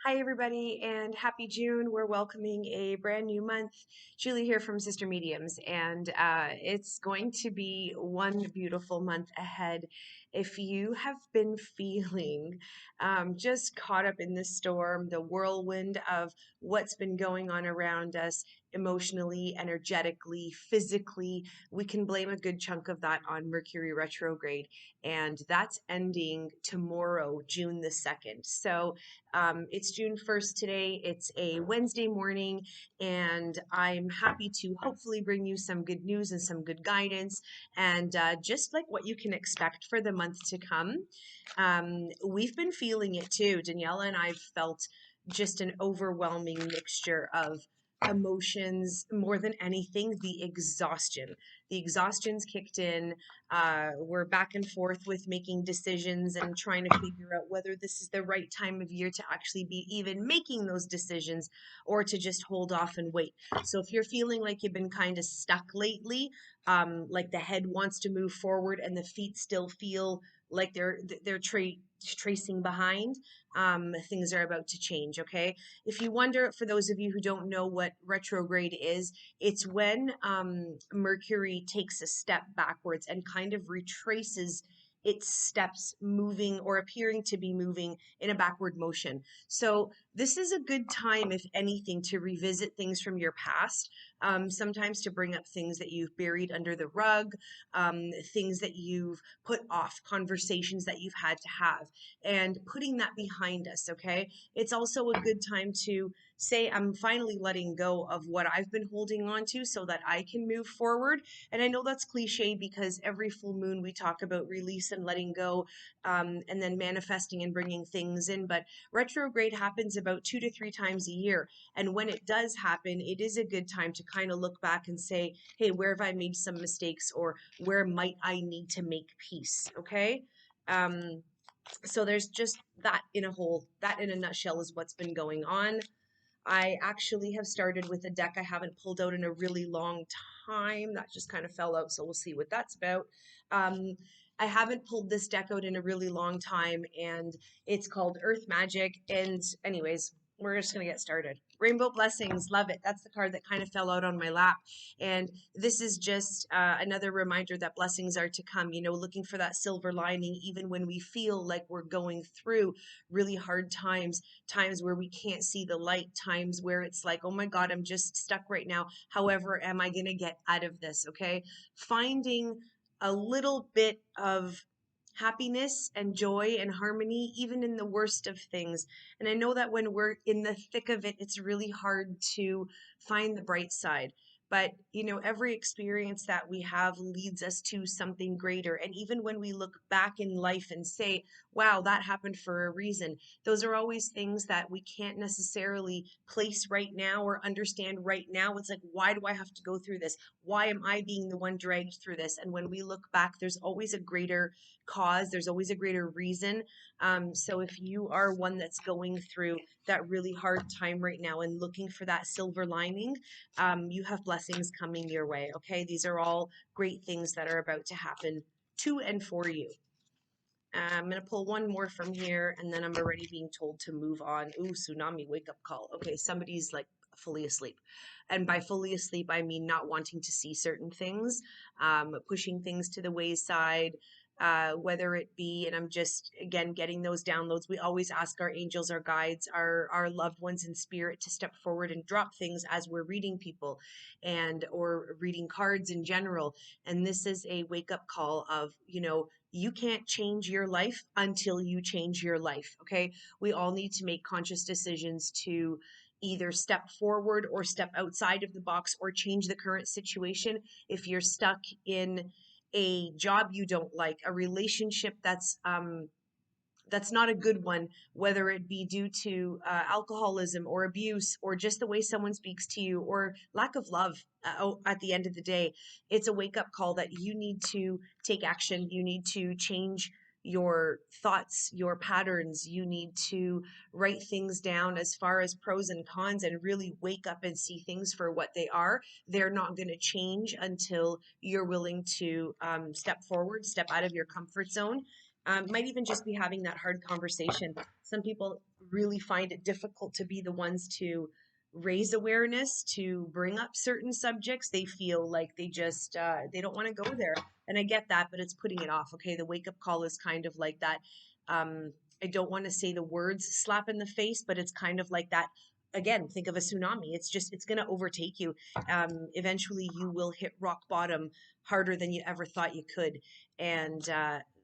Hi, everybody, and happy June. We're welcoming a brand new month. Julie here from Sister Mediums, and it's going to be one beautiful month ahead. If you have been feeling just caught up in the storm, the whirlwind of what's been going on around us emotionally, energetically, physically, we can blame a good chunk of that on Mercury retrograde, and that's ending tomorrow, June the 2nd. So, it's June 1st today. It's a Wednesday morning, and I'm happy to hopefully bring you some good news and some good guidance, and just like what you can expect for the month to come. We've been feeling it too. Daniela and I've felt just an overwhelming mixture of emotions. More than anything, the exhaustion. The exhaustion's kicked in. We're back and forth with making decisions and trying to figure out whether this is the right time of year to actually be even making those decisions or to just hold off and wait. So if you're feeling like you've been kind of stuck lately, like the head wants to move forward and the feet still feel like they're tracing behind, things are about to change. Okay, if you wonder, for those of you who don't know what retrograde is, it's when Mercury takes a step backwards and kind of retraces its steps, moving or appearing to be moving in a backward motion. So this is a good time, if anything, to revisit things from your past, sometimes to bring up things that you've buried under the rug, things that you've put off, conversations that you've had to have, and putting that behind us. Okay, it's also a good time to say, I'm finally letting go of what I've been holding on to so that I can move forward. And I know that's cliche because every full moon we talk about release and letting go, and then manifesting and bringing things in. But retrograde happens about 2 to 3 times a year. And when it does happen, it is a good time to kind of look back and say, hey, where have I made some mistakes, or where might I need to make peace? Okay. So there's just that in a nutshell is what's been going on. I actually have started with a deck I haven't pulled out in a really long time. That just kind of fell out, so we'll see what that's about. I haven't pulled this deck out in a really long time, and it's called Earth Magic. And anyways, we're just going to get started. Rainbow Blessings, love it. That's the card that kind of fell out on my lap. And this is just another reminder that blessings are to come, looking for that silver lining, even when we feel like we're going through really hard times, times where we can't see the light, times where it's like, oh my God, I'm just stuck right now. However, am I going to get out of this? Okay. Finding a little bit of happiness and joy and harmony, even in the worst of things. And I know that when we're in the thick of it, it's really hard to find the bright side. But, every experience that we have leads us to something greater. And even when we look back in life and say, wow, that happened for a reason, those are always things that we can't necessarily place right now or understand right now. It's like, why do I have to go through this? Why am I being the one dragged through this? And when we look back, there's always a greater cause, there's always a greater reason. So if you are one that's going through that really hard time right now and looking for that silver lining, you have blessings coming your way. Okay, these are all great things that are about to happen to and for you. I'm going to pull one more from here, and then I'm already being told to move on. Ooh, tsunami wake up call. Okay, somebody's like fully asleep. And by fully asleep, I mean not wanting to see certain things, pushing things to the wayside, whether it be, and I'm just, again, getting those downloads. We always ask our angels, our guides, our loved ones in spirit to step forward and drop things as we're reading people or reading cards in general. And this is a wake up call of, you can't change your life until you change your life. Okay. We all need to make conscious decisions to either step forward or step outside of the box or change the current situation. If you're stuck in a job you don't like, a relationship that's not a good one, whether it be due to alcoholism or abuse or just the way someone speaks to you or lack of love, at the end of the day, it's a wake up call that you need to take action. You need to change your thoughts, your patterns. You need to write things down as far as pros and cons and really wake up and see things for what they are. They're not going to change until you're willing to step forward, step out of your comfort zone. Might even just be having that hard conversation. Some people really find it difficult to be the ones to raise awareness, to bring up certain subjects. They feel like they just they don't want to go there, and I get that, but it's putting it off. Okay, the wake up call is kind of like that. I don't want to say the words slap in the face, but it's kind of like that. Again, think of a tsunami. It's going to overtake you. Eventually you will hit rock bottom harder than you ever thought you could. And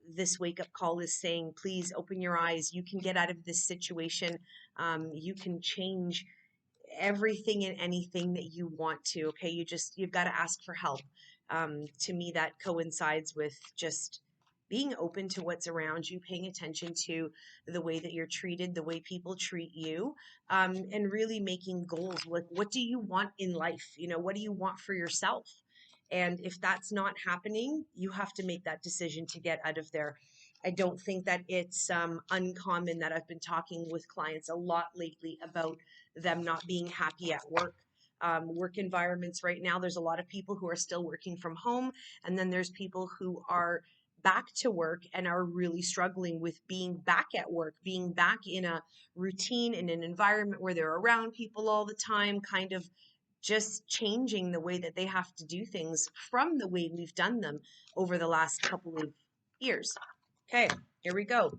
this wake up call is saying, please open your eyes. You can get out of this situation. You can change everything and anything that you want to. Okay, you've got to ask for help. To me, that coincides with just being open to what's around you, paying attention to the way that you're treated, the way people treat you, and really making goals. Like, what do you want in life? What do you want for yourself? And if that's not happening, you have to make that decision to get out of there. I don't think that it's uncommon that I've been talking with clients a lot lately about them not being happy at work. Work environments right now, there's a lot of people who are still working from home, and then there's people who are back to work and are really struggling with being back at work, being back in a routine, in an environment where they're around people all the time, kind of just changing the way that they have to do things from the way we've done them over the last couple of years. Okay, here we go.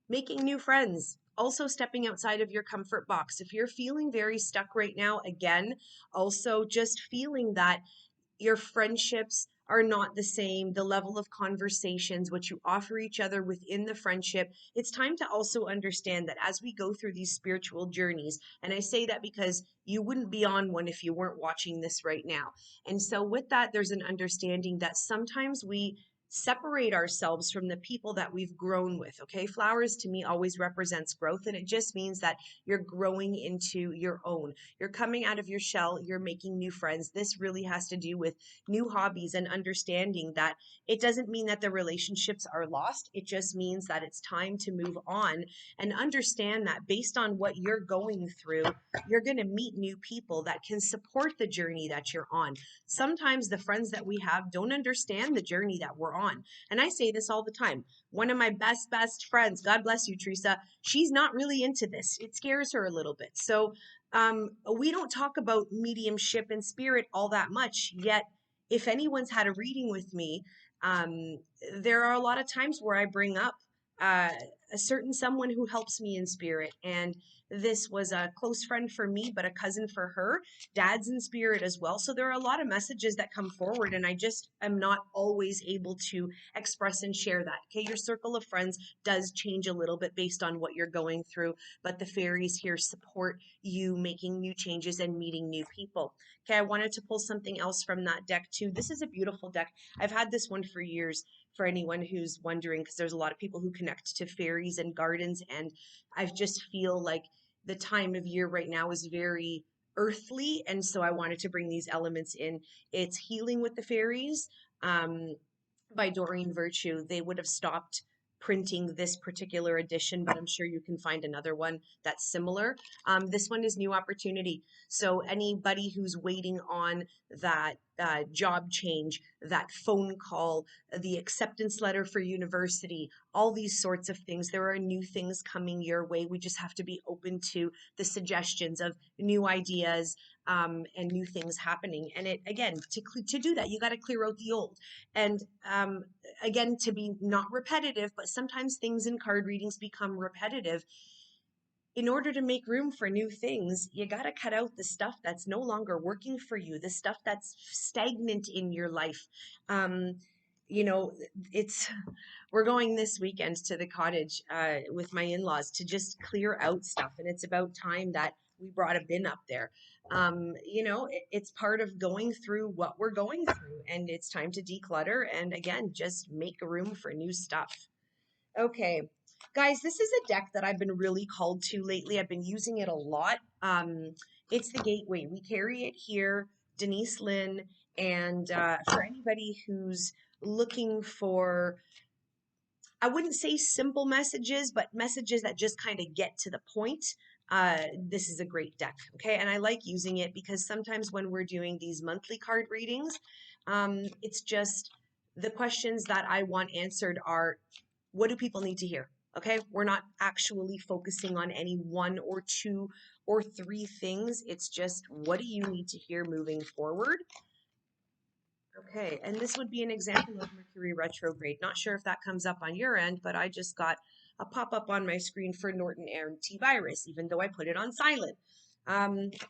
Making new friends. Also stepping outside of your comfort box. If you're feeling very stuck right now, again, also just feeling that your friendships are not the same, the level of conversations, what you offer each other within the friendship. It's time to also understand that as we go through these spiritual journeys, and I say that because you wouldn't be on one if you weren't watching this right now. And so with that, there's an understanding that sometimes we separate ourselves from the people that we've grown with. Okay, flowers to me always represents growth, and it just means that you're growing into your own. You're coming out of your shell, you're making new friends. This really has to do with new hobbies and understanding that it doesn't mean that the relationships are lost. It just means that it's time to move on and understand that based on what you're going through, you're going to meet new people that can support the journey that you're on. Sometimes the friends that we have don't understand the journey that we're on. And I say this all the time. One of my best friends, God bless you, Teresa, she's not really into this. It scares her a little bit. So we don't talk about mediumship and spirit all that much, yet if anyone's had a reading with me, there are a lot of times where I bring up a certain someone who helps me in spirit. And this was a close friend for me, but a cousin for her. Dad's in spirit as well. So there are a lot of messages that come forward, and I just am not always able to express and share that. Okay, your circle of friends does change a little bit based on what you're going through, but the fairies here support you making new changes and meeting new people. Okay, I wanted to pull something else from that deck too. This is a beautiful deck. I've had this one for years, for anyone who's wondering, because there's a lot of people who connect to fairies and gardens, and I just feel like the time of year right now is very earthly, and so I wanted to bring these elements in. It's Healing with the Fairies by Doreen Virtue. They would have stopped printing this particular edition, but I'm sure you can find another one that's similar. This one is New Opportunity. So anybody who's waiting on that job change, that phone call, the acceptance letter for university, all these sorts of things, there are new things coming your way. We just have to be open to the suggestions of new ideas and new things happening. And it, again, to do that, you got to clear out the old. And again, to be not repetitive, but sometimes things in card readings become repetitive. In order to make room for new things, you got to cut out the stuff that's no longer working for you, the stuff that's stagnant in your life. You know, we're going this weekend to the cottage with my in-laws to just clear out stuff, and it's about time that we brought a bin up there. You know, it's part of going through what we're going through, and it's time to declutter and again just make room for new stuff. Okay, guys, this is a deck that I've been really called to lately. I've been using it a lot. It's the Gateway. We carry it here, Denise Lynn, and for anybody who's looking for, I wouldn't say simple messages, but messages that just kind of get to the point. This is a great deck, okay? And I like using it because sometimes when we're doing these monthly card readings, it's just the questions that I want answered are, what do people need to hear? Okay, we're not actually focusing on any one or two or three things. It's just, what do you need to hear moving forward? Okay, and this would be an example of Mercury retrograde. Not sure if that comes up on your end, but I just got a pop-up on my screen for Norton antivirus, even though I put it on silent.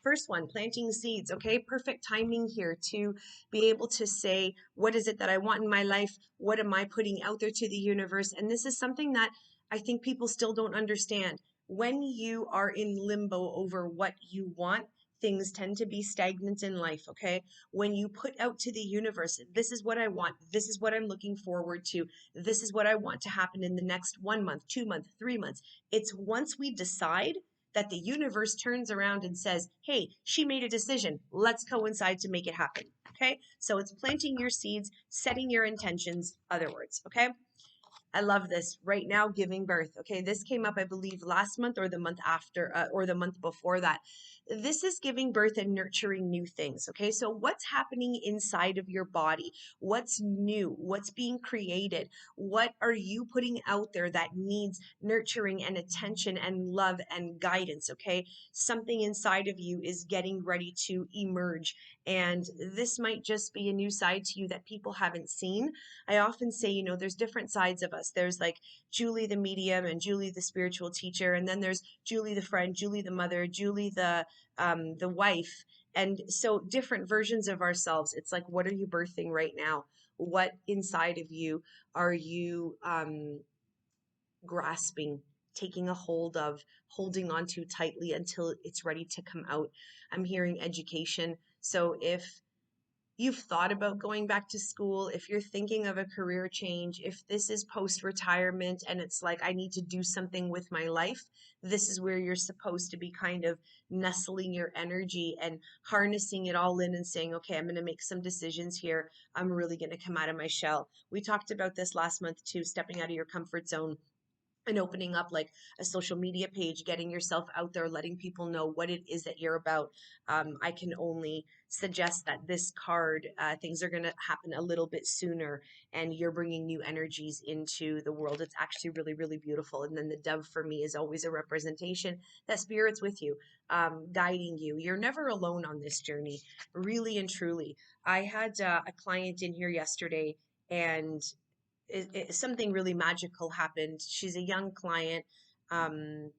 First one, planting seeds. Okay, perfect timing here to be able to say, what is it that I want in my life? What am I putting out there to the universe? And this is something that I think people still don't understand. When you are in limbo over what you want, things tend to be stagnant in life, okay? When you put out to the universe, this is what I want, this is what I'm looking forward to, this is what I want to happen in the next 1 month, 2 months, 3 months. It's once we decide that the universe turns around and says, hey, she made a decision, let's coincide to make it happen. Okay, so it's planting your seeds, setting your intentions, other words. Okay, I love this. Right now, giving birth. Okay, this came up, I believe, last month or the month after, or the month before that. This is giving birth and nurturing new things. Okay, so what's happening inside of your body? What's new? What's being created? What are you putting out there that needs nurturing and attention and love and guidance? Okay, something inside of you is getting ready to emerge. And this might just be a new side to you that people haven't seen. I often say, there's different sides of us. There's like Julie the medium and Julie the spiritual teacher, and then there's Julie the friend, Julie the mother, Julie the wife. And so different versions of ourselves. It's like, what are you birthing right now? What inside of you are you grasping, taking a hold of, holding on to tightly until it's ready to come out? I'm hearing education. So if you've thought about going back to school, if you're thinking of a career change, if this is post retirement and it's like, I need to do something with my life, this is where you're supposed to be kind of nestling your energy and harnessing it all in and saying, okay, I'm going to make some decisions here. I'm really going to come out of my shell. We talked about this last month too, stepping out of your comfort zone and opening up like a social media page, getting yourself out there, letting people know what it is that you're about. I can only suggest that this card, things are going to happen a little bit sooner, and you're bringing new energies into the world. It's actually really, really beautiful. And then the dove for me is always a representation that spirit's with you, guiding you. You're never alone on this journey, really and truly. I had a client in here yesterday, and something really magical happened. She's a young client. Um,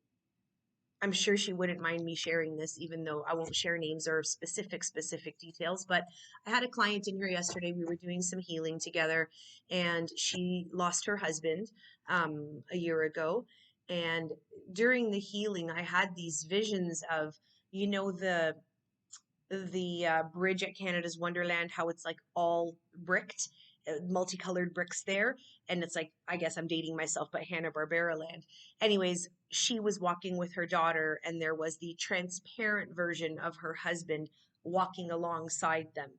I'm sure she wouldn't mind me sharing this, even though I won't share names or specific details. But I had a client in here yesterday. We were doing some healing together, and she lost her husband a year ago. And during the healing, I had these visions of, the bridge at Canada's Wonderland, how it's like all bricked, multicolored bricks there. And it's like, I guess I'm dating myself, but Hanna-Barbera land. Anyways, she was walking with her daughter, and there was the transparent version of her husband walking alongside them.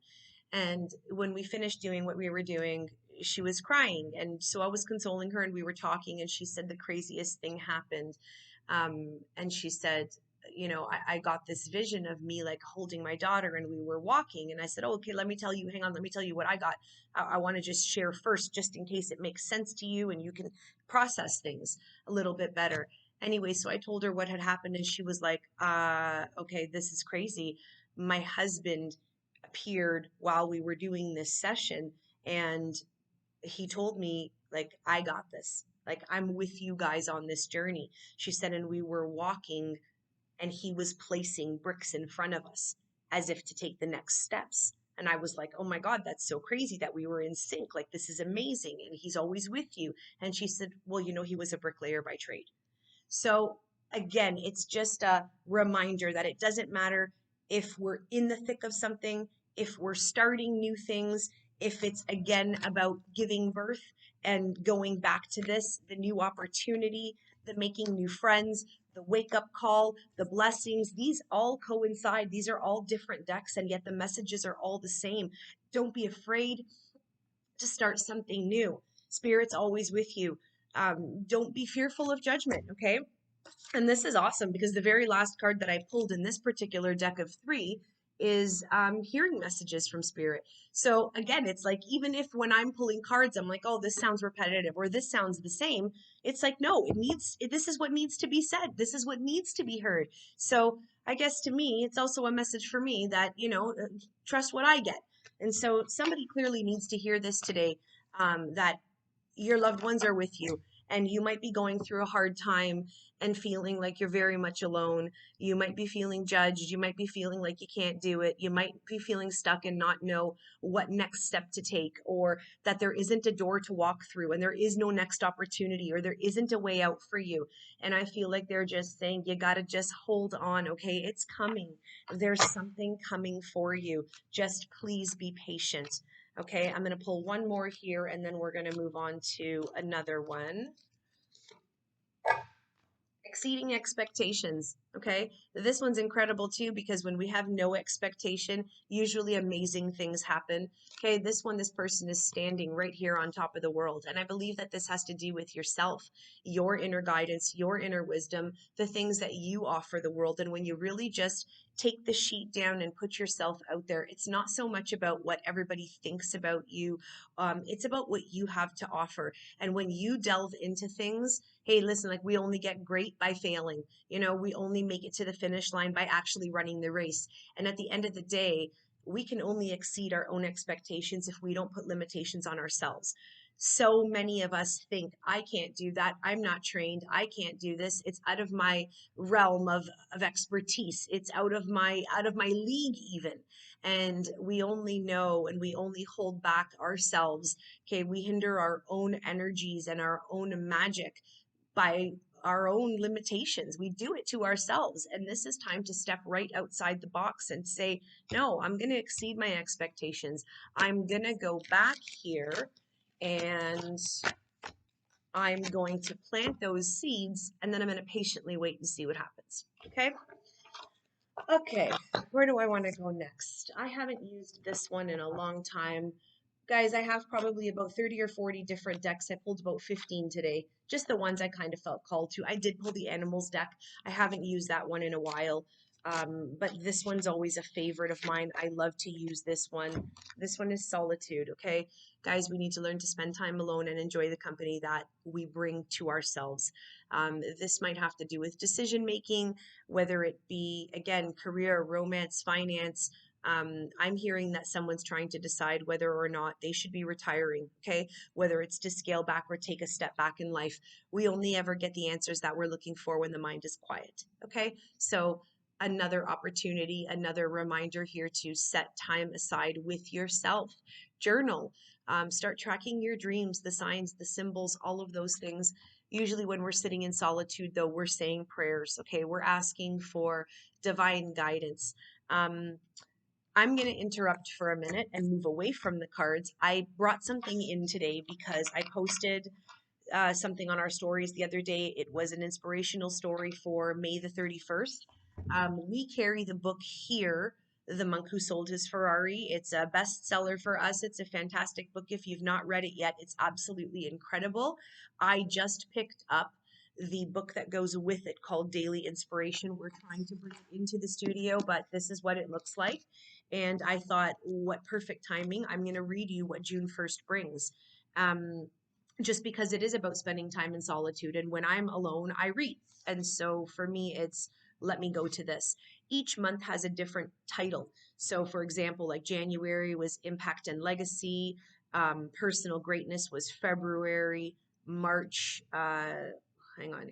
And when we finished doing what we were doing, she was crying. And so I was consoling her, and we were talking, and she said the craziest thing happened. And she said, I got this vision of me like holding my daughter, and we were walking. And I said, oh, okay, let me tell you, hang on, let me tell you what I got. I want to just share first, just in case it makes sense to you and you can process things a little bit better. Anyway, so I told her what had happened, and she was like, okay, this is crazy. My husband appeared while we were doing this session, and he told me, like, I got this. Like, I'm with you guys on this journey. She said, and we were walking, and he was placing bricks in front of us as if to take the next steps. And I was like, oh my God, that's so crazy that we were in sync. Like, this is amazing. And he's always with you. And she said, well, he was a bricklayer by trade. So again, it's just a reminder that it doesn't matter if we're in the thick of something, if we're starting new things, if it's again about giving birth and going back to this, the new opportunity, the making new friends, the wake up call, the blessings, these all coincide. These are all different decks, and yet the messages are all the same. Don't be afraid to start something new. Spirit's always with you. Don't be fearful of judgment, okay? And this is awesome because the very last card that I pulled in this particular deck of three is hearing messages from spirit. So again, it's like, even if when I'm pulling cards, I'm like, oh, this sounds repetitive or this sounds the same. It's like, no, this is what needs to be said. This is what needs to be heard. So I guess to me, it's also a message for me that, trust what I get. And so somebody clearly needs to hear this today, that your loved ones are with you, and you might be going through a hard time and feeling like you're very much alone. You might be feeling judged. You might be feeling like you can't do it. You might be feeling stuck and not know what next step to take, or that there isn't a door to walk through and there is no next opportunity, or there isn't a way out for you. And I feel like they're just saying, you got to just hold on. Okay, it's coming. There's something coming for you. Just please be patient. Okay, I'm going to pull one more here, and then we're going to move on to another one. Exceeding expectations. Okay, this one's incredible too, because when we have no expectation, usually amazing things happen. Okay, this person is standing right here on top of the world, and I believe that this has to do with yourself, your inner guidance, your inner wisdom, the things that you offer the world. And when you really just take the sheet down and put yourself out there, it's not so much about what everybody thinks about you. It's about what you have to offer. And when you delve into things, hey, listen, like, we only get great by failing. We only make it to the finish line by actually running the race. And at the end of the day, we can only exceed our own expectations if we don't put limitations on ourselves. So many of us think, I can't do that. I'm not trained. I can't do this. It's out of my realm of expertise. It's out of my league even. And we only know, and we only hold back ourselves. Okay, we hinder our own energies and our own magic by our own limitations. We do it to ourselves. And this is time to step right outside the box and say, no, I'm going to exceed my expectations. I'm going to go back here and I'm going to plant those seeds, and then I'm going to patiently wait and see what happens. Okay. Okay, where do I want to go next? I haven't used this one in a long time. Guys, I have probably about 30 or 40 different decks. I pulled about 15 today, just the ones I kind of felt called to. I did pull the animals deck. I haven't used that one in a while, but this one's always a favorite of mine. I love to use this one. This one is Solitude, okay? Guys, we need to learn to spend time alone and enjoy the company that we bring to ourselves. This might have to do with decision making, whether it be, again, career, romance, finance. I'm hearing that someone's trying to decide whether or not they should be retiring, okay? Whether it's to scale back or take a step back in life. We only ever get the answers that we're looking for when the mind is quiet, okay? So another opportunity, another reminder here to set time aside with yourself. Journal. Start tracking your dreams, the signs, the symbols, all of those things. Usually when we're sitting in solitude, though, we're saying prayers, okay? We're asking for divine guidance. I'm going to interrupt for a minute and move away from the cards. I brought something in today because I posted something on our stories the other day. It was an inspirational story for May the 31st. We carry the book here, The Monk Who Sold His Ferrari. It's a bestseller for us. It's a fantastic book. If you've not read it yet, it's absolutely incredible. I just picked up the book that goes with it called Daily Inspiration. We're trying to bring it into the studio, but this is what it looks like. And I thought, what perfect timing. I'm going to read you what June 1st brings. Just because it is about spending time in solitude. And when I'm alone, I read. And so for me, it's let me go to this. Each month has a different title. So for example, like January was Impact and Legacy. Personal Greatness was February. March,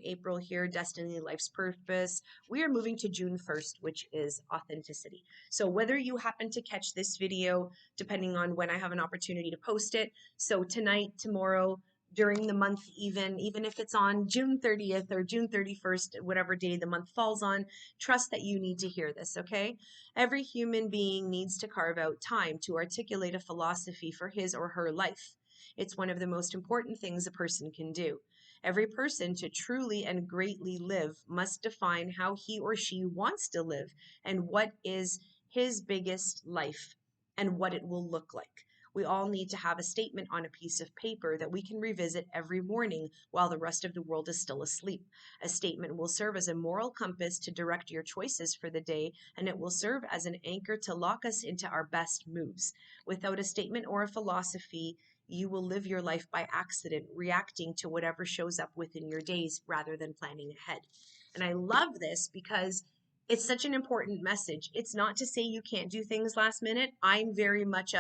April here, Destiny, Life's Purpose. We are moving to June 1st, which is Authenticity. So whether you happen to catch this video, depending on when I have an opportunity to post it, so tonight, tomorrow, during the month, even if it's on June 30th or June 31st, whatever day the month falls on, trust that you need to hear this, okay? Every human being needs to carve out time to articulate a philosophy for his or her life. It's one of the most important things a person can do. Every person, to truly and greatly live, must define how he or she wants to live and what is his biggest life and what it will look like. We all need to have a statement on a piece of paper that we can revisit every morning while the rest of the world is still asleep. A statement will serve as a moral compass to direct your choices for the day, and it will serve as an anchor to lock us into our best moves. Without a statement or a philosophy, you will live your life by accident, reacting to whatever shows up within your days rather than planning ahead. And I love this because it's such an important message. It's not to say you can't do things last minute. I'm very much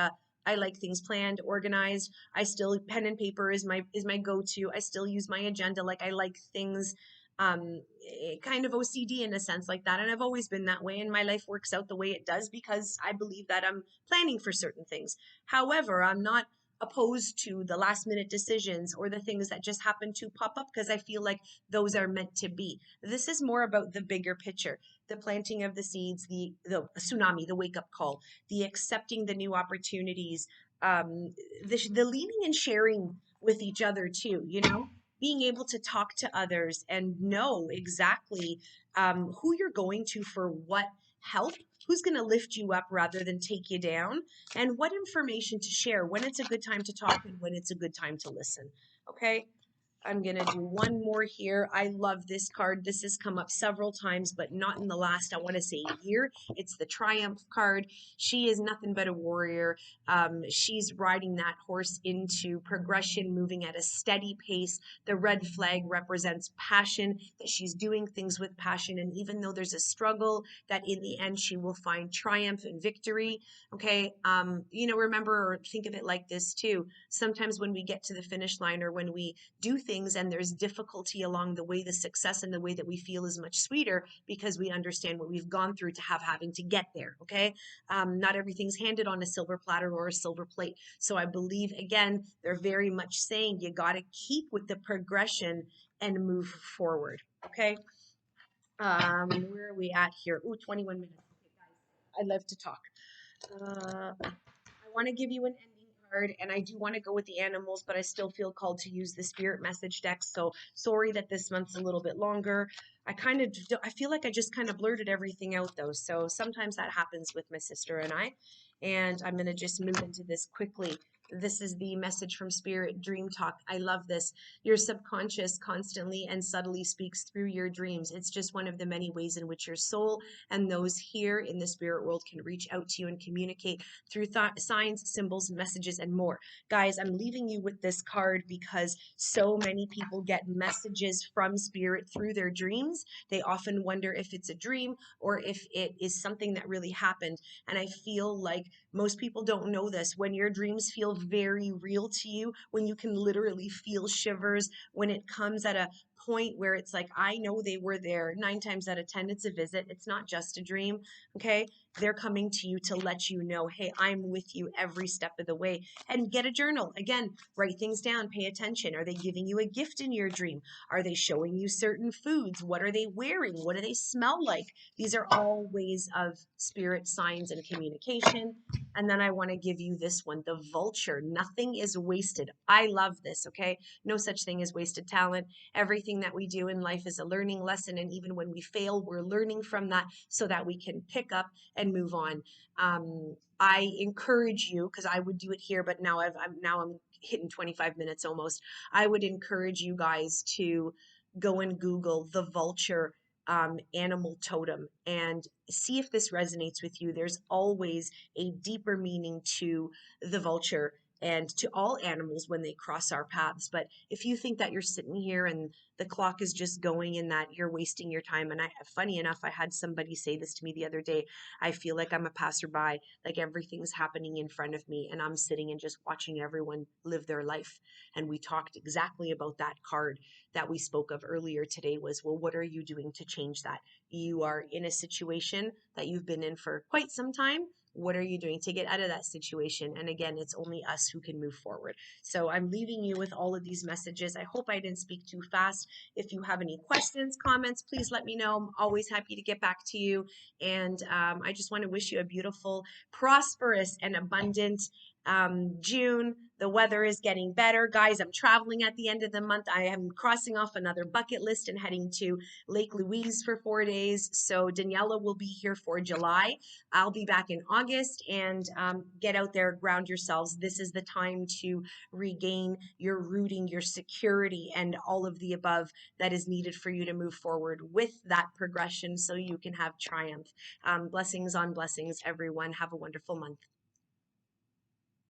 I like things planned, organized. I still pen and paper is my go-to. I still use my agenda. Like I like things kind of OCD in a sense like that. And I've always been that way. And my life works out the way it does because I believe that I'm planning for certain things. However, I'm not opposed to the last minute decisions or the things that just happen to pop up because I feel like those are meant to be. This is more about the bigger picture, the planting of the seeds, the tsunami, the wake up call, the accepting the new opportunities, the leading and sharing with each other too, you know, being able to talk to others and know exactly who you're going to for what help, who's going to lift you up rather than take you down, and what information to share, when it's a good time to talk and when it's a good time to listen. Okay. I'm going to do one more here. I love this card. This has come up several times, but not in the last, I want to say, year. It's the Triumph card. She is nothing but a warrior. She's riding that horse into progression, moving at a steady pace. The red flag represents passion, that she's doing things with passion. And even though there's a struggle, that in the end, she will find triumph and victory. Okay. You know, remember, or think of it like this too. Sometimes when we get to the finish line or when we do things and there's difficulty along the way, the success and the way that we feel is much sweeter because we understand what we've gone through to having to get there. Okay. Not everything's handed on a silver platter or a silver plate. So I believe, again, they're very much saying you got to keep with the progression and move forward. Okay. Where are we at here? Ooh, 21 minutes. Okay, guys, I love to talk. I want to give you an ending card, and I do want to go with the animals, but I still feel called to use the spirit message deck. So sorry that this month's a little bit longer. I feel like I just kind of blurted everything out though. So sometimes that happens with my sister and I. And I'm going to just move into this quickly. This is the message from Spirit Dream Talk. I love this. Your subconscious constantly and subtly speaks through your dreams. It's just one of the many ways in which your soul and those here in the spirit world can reach out to you and communicate through signs, symbols, messages, and more. Guys, I'm leaving you with this card because so many people get messages from spirit through their dreams. They often wonder if it's a dream or if it is something that really happened. And I feel like most people don't know this. When your dreams feel very real to you, when you can literally feel shivers, when it comes at a point where it's like, I know they were there, 9 times out of 10, it's a visit. It's not just a dream. Okay. They're coming to you to let you know, hey, I'm with you every step of the way. And get a journal. Again, write things down, pay attention. Are they giving you a gift in your dream? Are they showing you certain foods? What are they wearing? What do they smell like? These are all ways of spirit signs and communication. And then I want to give you this one, the vulture. Nothing is wasted. I love this, okay? No such thing as wasted talent. Everything that we do in life is a learning lesson. And even when we fail, we're learning from that so that we can pick up and move on. I encourage you, because I would do it here, but now I'm hitting 25 minutes almost. I would encourage you guys to go and Google the vulture animal totem and see if this resonates with you. There's always a deeper meaning to the vulture and to all animals when they cross our paths. But if you think that you're sitting here and the clock is just going and that you're wasting your time, and funny enough, I had somebody say this to me the other day. I feel like I'm a passerby, like everything's happening in front of me and I'm sitting and just watching everyone live their life. And we talked exactly about that card that we spoke of earlier today was, well, what are you doing to change that? You are in a situation that you've been in for quite some time. What are you doing to get out of that situation? And again, it's only us who can move forward. So I'm leaving you with all of these messages. I hope I didn't speak too fast. If you have any questions, comments, please let me know. I'm always happy to get back to you. And I just want to wish you a beautiful, prosperous, and abundant June, the weather is getting better. Guys, I'm traveling at the end of the month. I am crossing off another bucket list and heading to Lake Louise for 4 days. So Daniela will be here for July. I'll be back in August, and get out there, ground yourselves. This is the time to regain your rooting, your security, and all of the above that is needed for you to move forward with that progression so you can have triumph. Blessings on blessings, everyone. Have a wonderful month.